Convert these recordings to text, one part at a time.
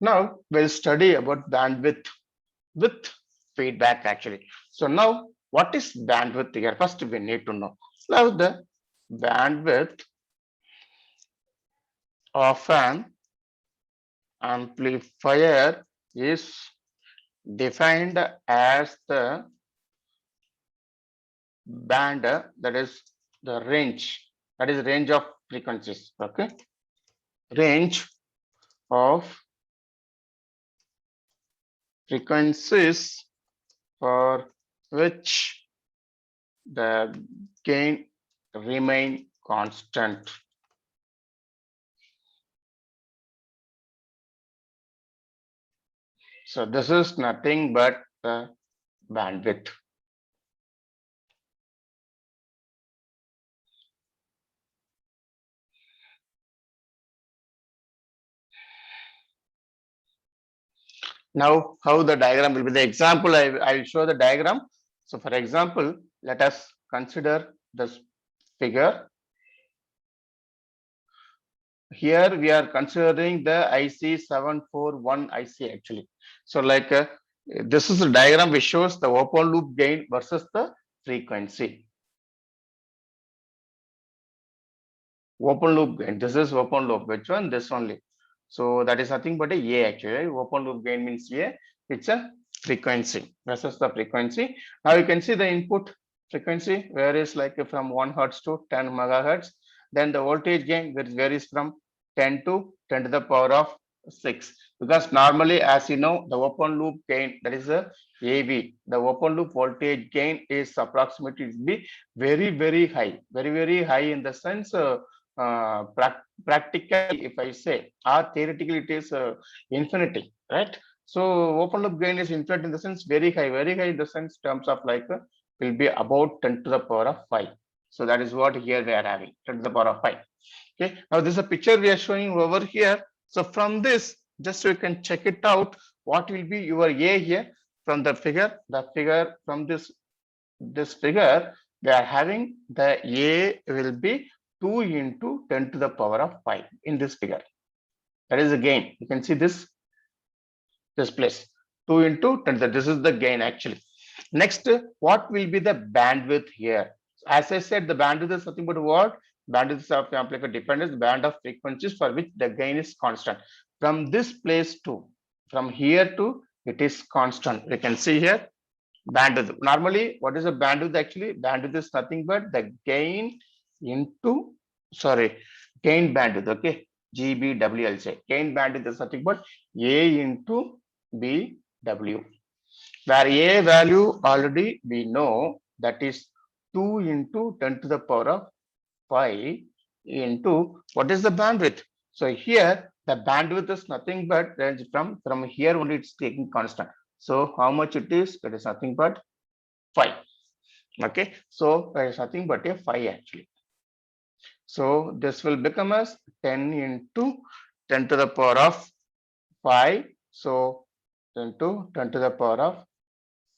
Now we'll study about bandwidth with feedback actually. So now what is bandwidth here? First we need to know. Now the bandwidth of an amplifier is defined as the band, that is the range, that is range of frequencies. Okay, range of frequencies for which the gain remain constant. So this is nothing but the bandwidth. Now, how the diagram will be? The example, I will show the diagram. So for example, let us consider this figure. Here we are considering the IC741 IC actually. So like this is a diagram which shows the open loop gain versus the frequency. Open loop gain, this is open loop, which one? This only. So that is nothing but a actually. Open loop gain means A, it's a frequency versus the frequency. Now you can see the input frequency varies like from 1 hertz to 10 megahertz. Then the voltage gain varies from 10 to 10 to the power of 6. Because normally, as you know, the open loop gain, that is a AV, the open loop voltage gain is approximately be very high, very high in the sense practically, if I say, or theoretically, it is infinity, right? So open loop gain is infinite in the sense very high in the sense terms of like will be about 10 to the power of 5. So that is what here we are having 10 to the power of 5. Okay. Now this is a picture we are showing over here. So from this, just so you can check it out, what will be your A here from the figure from this figure, we are having the A will be 2 into 10 to the power of 5 in this figure. That is the gain. You can see this place 2 into 10. This is the gain actually. Next, what will be the bandwidth here? As I said, the bandwidth is nothing but what? Bandwidth of the amplifier depends the band of frequencies for which the gain is constant. From this place to, from here to, it is constant. We can see here bandwidth. Normally, what is the bandwidth actually? Bandwidth is nothing but the gain into, sorry, gain bandwidth, okay? GBW, I'll say. Gain bandwidth is nothing but A into BW. Where A value already we know that is 2 into 10 to the power of 5 into what is the bandwidth? So here the bandwidth is nothing but range from here only it's taking constant. So how much it is? It is nothing but 5. Okay, so it is nothing but a 5 actually. So this will become as 10 into 10 to the power of 5. So 10 to 10 to the power of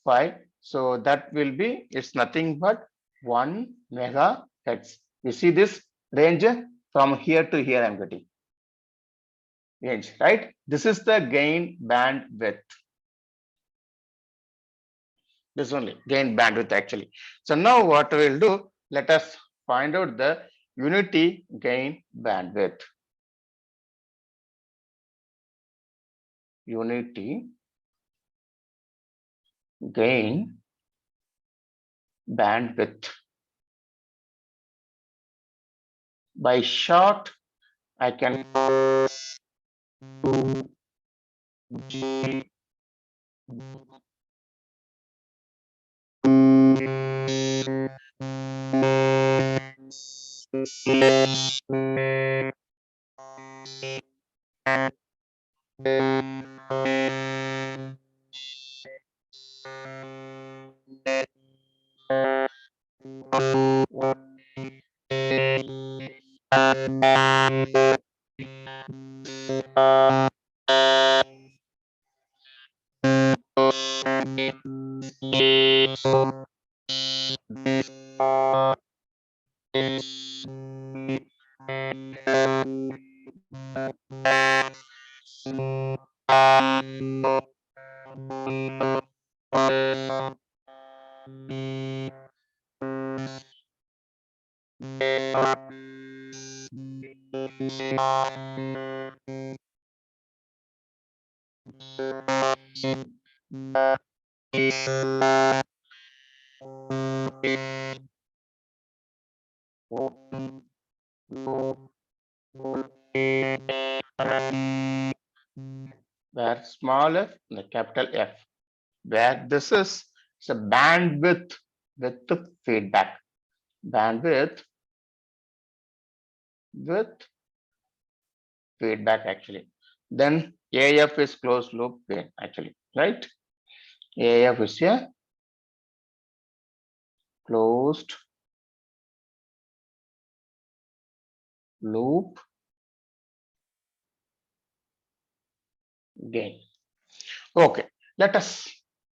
5. So that will be, it's nothing but 1 megahertz. You see this range from here to here I'm getting range, right? This is the gain bandwidth. This only gain bandwidth actually. So now what we'll do, let us find out the unity gain bandwidth. Unity gain bandwidth. By short, I can do G where small f and the capital F, where this is a bandwidth with the feedback, bandwidth with feedback actually. Then AF is closed loop gain actually, right? AF is a closed loop gain. Okay, let us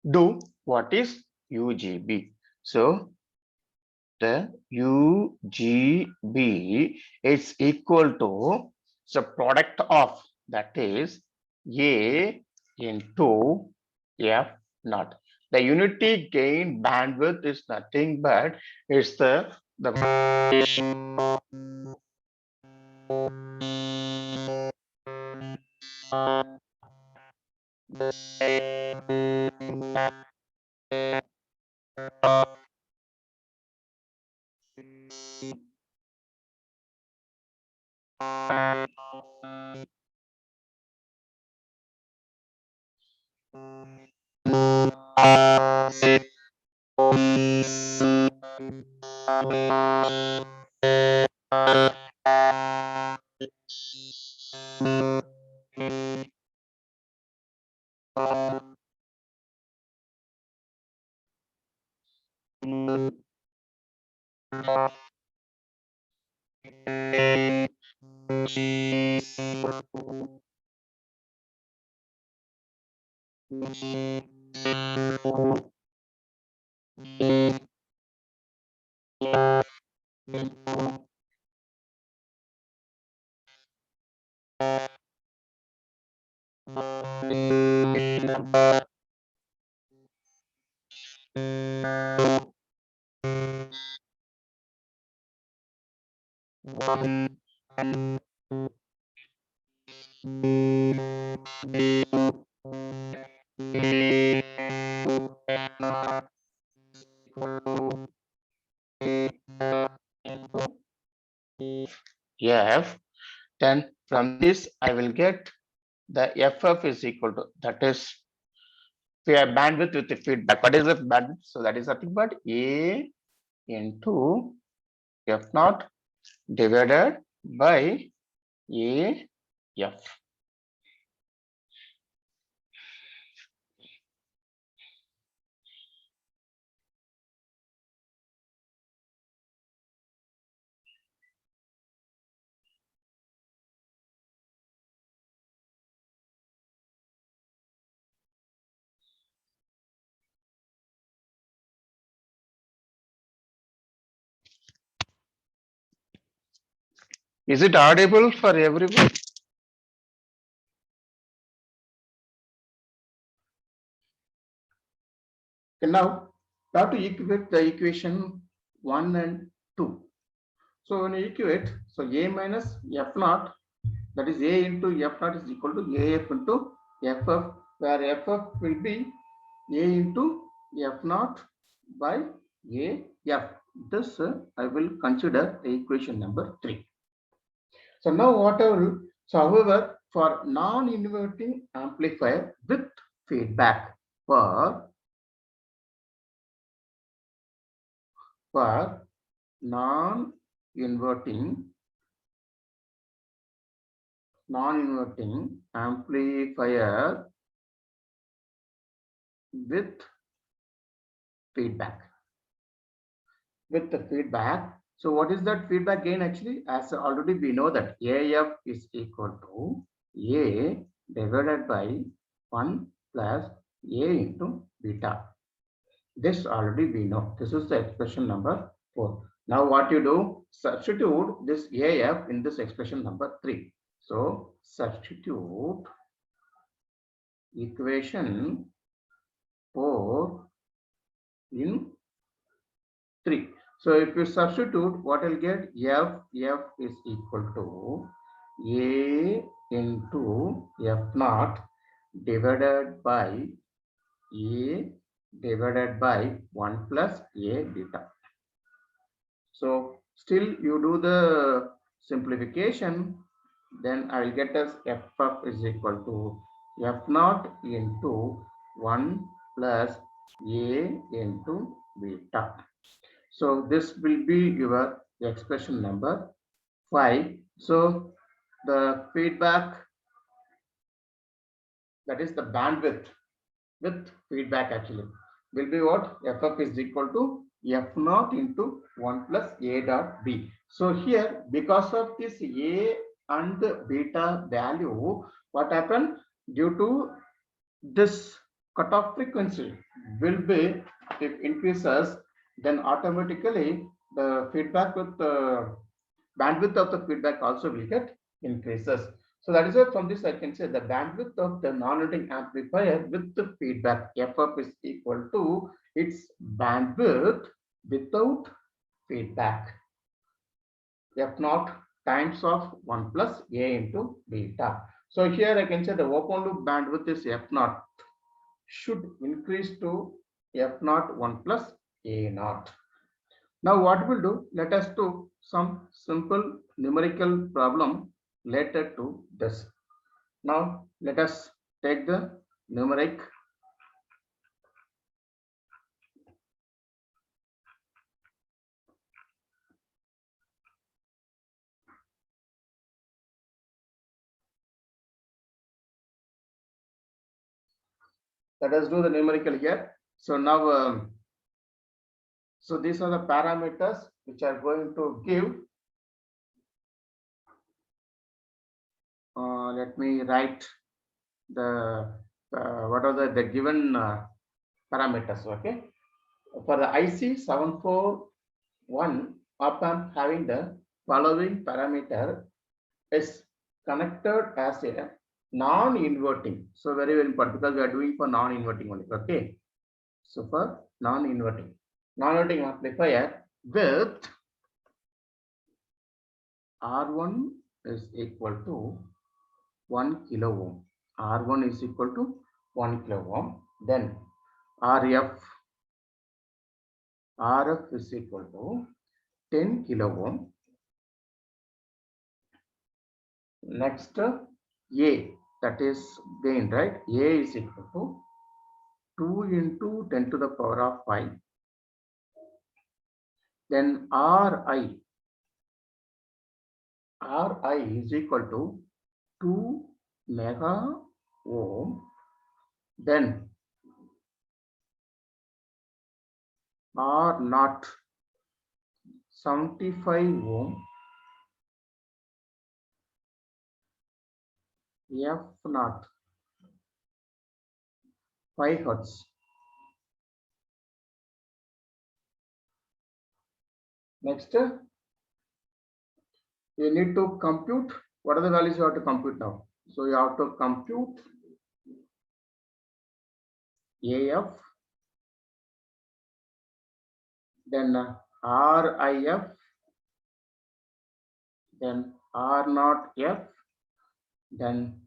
do what is UGB. So the UGB is equal to the product of, that is, A into F naught. The unity gain bandwidth is nothing but it's the F. Then from this I will get the FF is equal to, that is, we have bandwidth with the feedback. What is the bandwidth? So that is nothing but A into F naught divided by AF. Is it audible for everyone? Okay, now we have to equate the equation 1 and 2. So when you equate, so A minus F naught, that is A into F naught is equal to AF into FF, where FF will be A into F naught by AF. This I will consider the equation number 3. So now whatever, so however, for non-inverting amplifier with feedback, for non-inverting amplifier with feedback. With the feedback, so what is that feedback gain actually? As already we know that AF is equal to A divided by 1 plus A into beta. This already we know. This is the expression number 4. Now what you do? Substitute this AF in this expression number 3. So substitute equation 4 in 3. So if you substitute, what will get? F is equal to A into F naught divided by A divided by 1 plus A beta. So still you do the simplification, then I will get as F of is equal to F naught into 1 plus A into beta. So this will be your expression number 5. So the feedback, that is the bandwidth with feedback actually, will be what? Ff is equal to F naught into 1 plus A dot B. So here, because of this A and beta value, what happened? Due to this cutoff frequency will be, if increases, then automatically the feedback with the bandwidth of the feedback also will get increases. So that is why from this I can say the bandwidth of the non-inverting amplifier with the feedback FF is equal to its bandwidth without feedback, F naught times of 1 plus A into beta. So here I can say the open loop bandwidth is F naught should increase to F naught 1 plus A naught. Now what we'll do, let us do some simple numerical problem related to this. Now let us take the numeric. Let us do the numerical here. So now, so these are the parameters which are going to give. Let me write the what are the given parameters. Okay, for the IC 741 op-amp having the following parameter is connected as a non-inverting. So very, very important because we are doing for non-inverting only. Okay, so for non-inverting amplifier with R1 is equal to 1 kilo ohm. R1 is equal to 1 kilo ohm. Then RF is equal to 10 kilo ohm. Next A, that is gain, right? A is equal to 2 into 10 to the power of 5. Then Ri is equal to 2 mega ohm. Then R naught 75 ohm. F naught 5 hertz. Next, you need to compute what are the values you have to compute now. So you have to compute AF, then RIF, then R naught F, then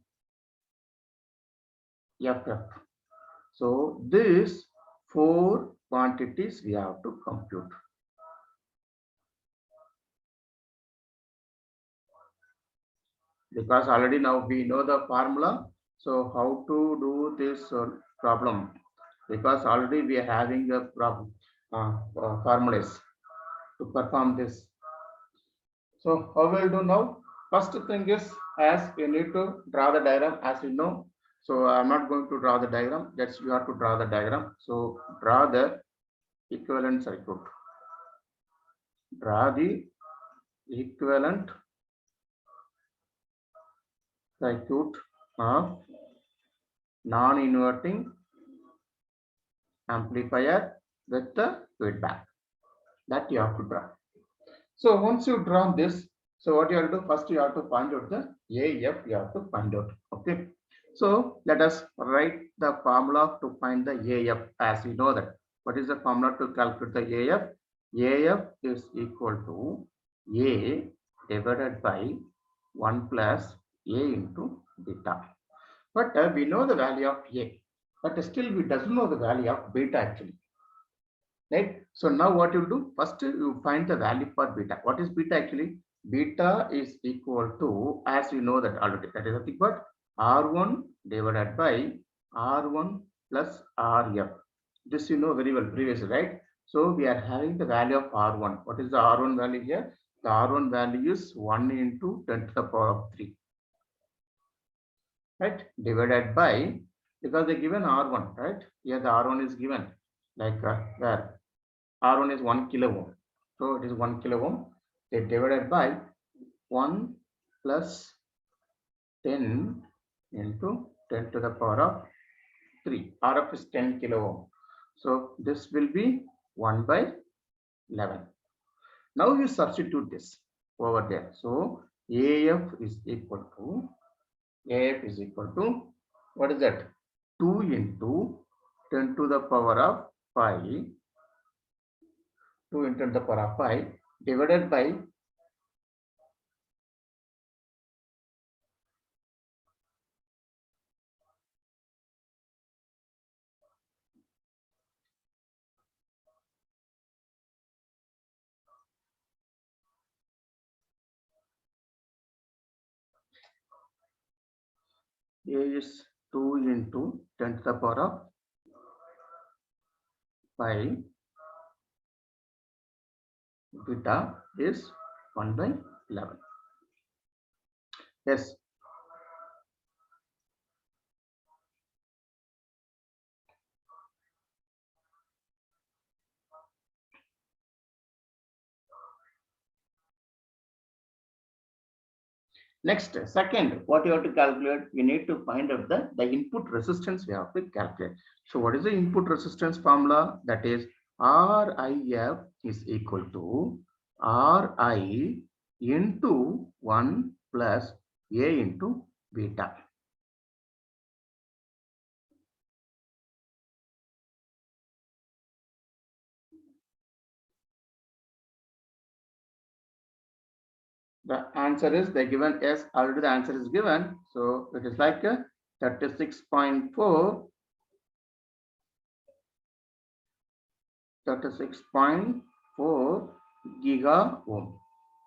FF. So these 4 quantities we have to compute. Because already now we know the formula. So how to do this problem? Because already we are having a problem formulas to perform this. So how will do now? First thing is, as you need to draw the diagram, as you know. So I'm not going to draw the diagram. That's you have to draw the diagram. So draw the equivalent circuit. Draw the equivalent circuit of non-inverting amplifier with the feedback that you have to draw. So once you draw this, so what you have to do, first you have to find out the AF, you have to find out. Okay. So let us write the formula to find the AF, as you know that. What is the formula to calculate the AF? AF is equal to A divided by 1 plus A into beta. But we know the value of A, but still we doesn't know the value of beta actually. Right? So now what you do? First you find the value for beta. What is beta actually? Beta is equal to, as we know that already, that is nothing but R1 divided by R1 plus RF. This you know very well previously, right? So we are having the value of R1. What is the R1 value here? The R1 value is 1 into 10 to the power of 3, right? Divided by, because they given R1, right? Here the R1 is given like where R1 is 1 kilo ohm. So it is 1 kilo ohm. They divided by 1 plus 10 into 10 to the power of 3. RF is 10 kilo ohm. So this will be 1 by 11. Now you substitute this over there. So AF is equal to what is that? 2 into 10 to the power of 5, 2 into 10 to the power of 5 divided by A is 2 into 10 to the power of 5, beta is 1 by 11. Yes. Next, second, what you have to calculate, you need to find out the input resistance we have to calculate. So what is the input resistance formula? That is RIF is equal to RI into 1 plus A into beta. The answer is they given yes, already the answer is given. So it is like 36.4 giga ohm,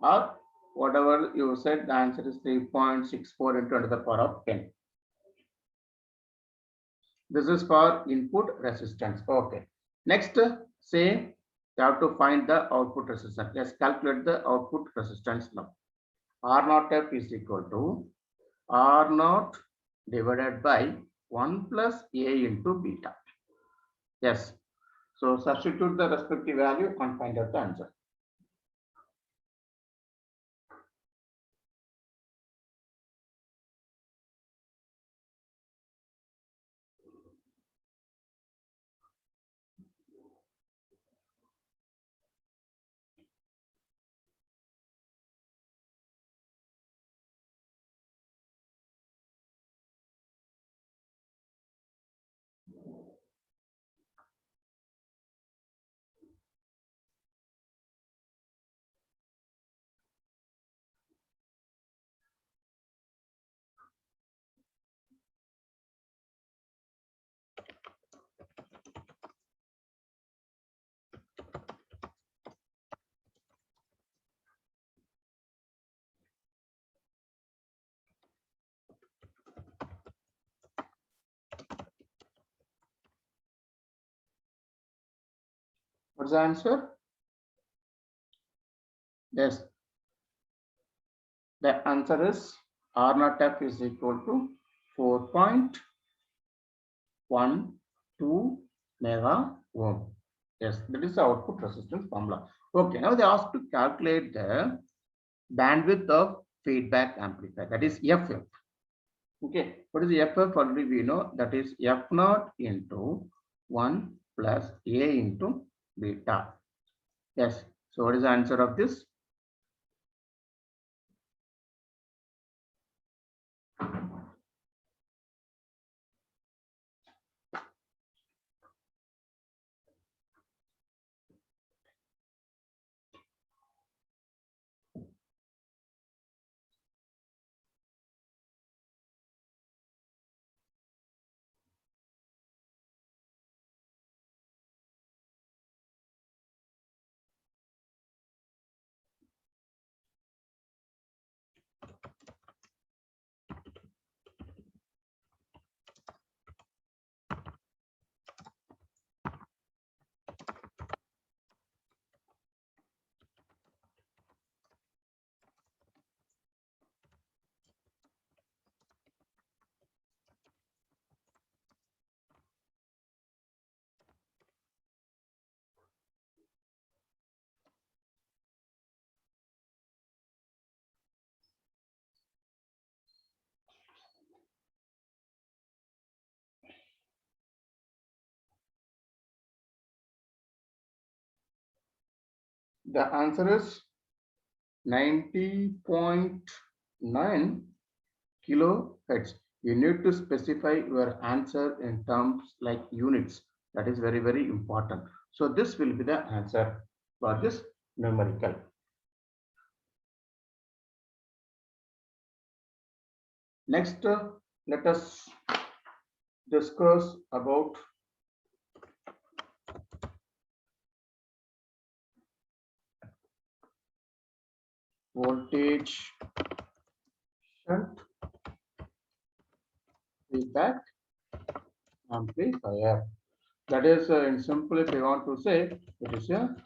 or whatever you said, the answer is 3.64 into 10 to the power of 10. This is for input resistance. Okay. Next, say you have to find the output resistance. Let's calculate the output resistance now. R naught F is equal to R naught divided by 1 plus A into beta. Yes. So substitute the respective value and find out the answer. What's the answer? Yes. The answer is R naught F is equal to 4.12 mega ohm. Yes, that is the output resistance formula. Okay, now they ask to calculate the bandwidth of feedback amplifier, that is FF. Okay, what is the FF? Already we know that is F naught into 1 plus A into beta. Yes, so what is the answer of this? The answer is 90.9 kilohertz. You need to specify your answer in terms like units. That is very, very important. So this will be the answer for this numerical. Next, let us discuss about voltage shunt feedback amplifier. That is, in simple, if you want to say, it is a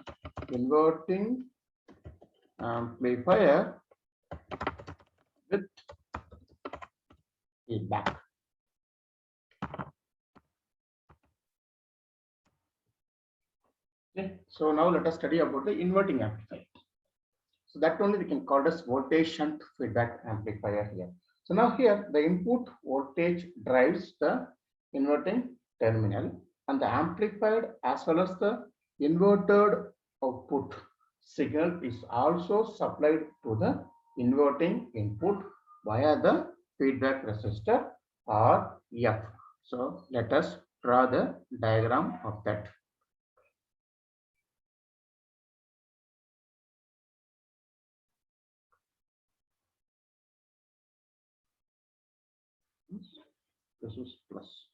inverting amplifier with feedback. Okay, so now let us study about the inverting amplifier. So that only we can call as voltage shunt feedback amplifier here. So now here the input voltage drives the inverting terminal, and the amplified as well as the inverted output signal is also supplied to the inverting input via the feedback resistor or F. So let us draw the diagram of that. This is plus.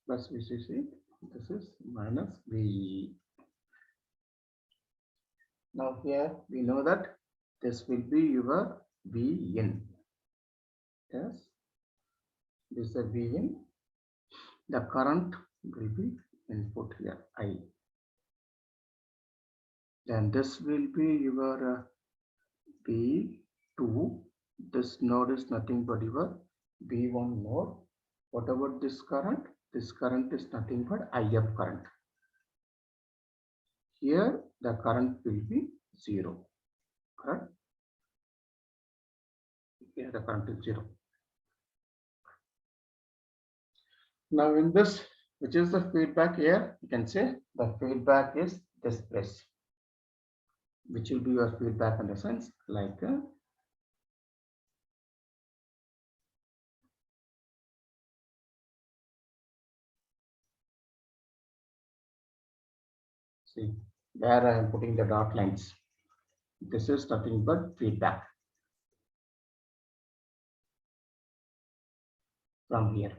Plus VCC, this is minus VE. Now here we know that this will be your Vin. Yes, this is a Vin. The current will be input here I. Then this will be your V2. This node is nothing but your V1 node. What about this current? This current is nothing but IF current. Here the current will be 0. Correct? Here the current is 0. Now in this, which is the feedback here, you can say the feedback is this place, which will be your feedback in the sense like see where I am putting the dot lines. This is nothing but feedback from here.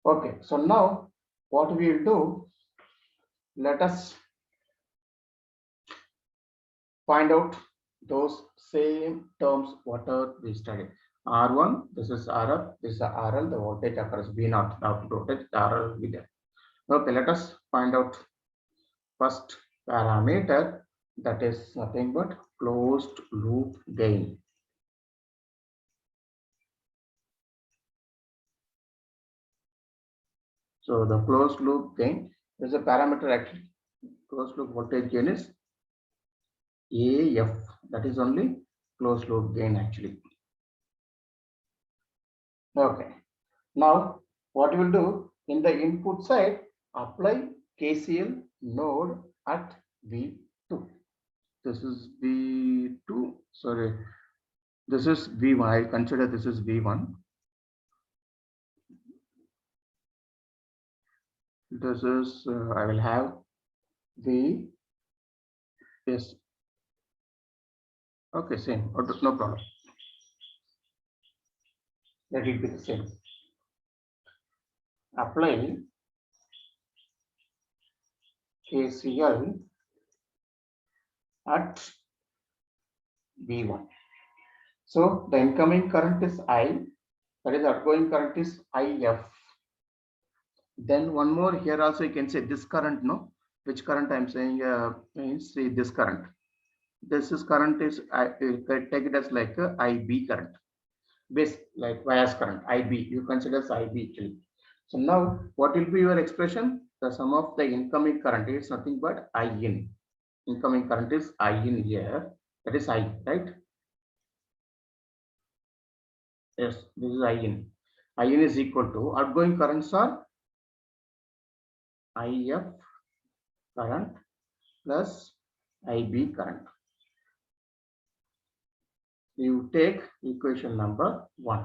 Okay, so now what we will do, let us find out those same terms whatever we studied. R1, this is RF, this is RL, the voltage occurs V0, the output voltage, the RL will be there. Okay, let us find out first parameter, that is nothing but closed loop gain. So the closed loop gain is a parameter actually. Closed loop voltage gain is AF. That is only closed loop gain actually. Okay. Now what we will do in the input side, apply KCL node at V2. This is V2. Sorry, this is V1. I consider this is V1. This is I will have V. Yes, Okay, same. No problem. Let it be the same. Apply KCL at V1. So the incoming current is I, that is outgoing current is IF. Then one more here also you can say this current, no? Which current I'm saying means this current. This is current is I take it as like a IB current. Base like bias current IB, you consider as IB actually. So now what will be your expression? The sum of the incoming current is nothing but IN. Incoming current is IN here. That is I, right? Yes, this is IN. IN is equal to outgoing currents are IF current plus IB current. You take equation number 1.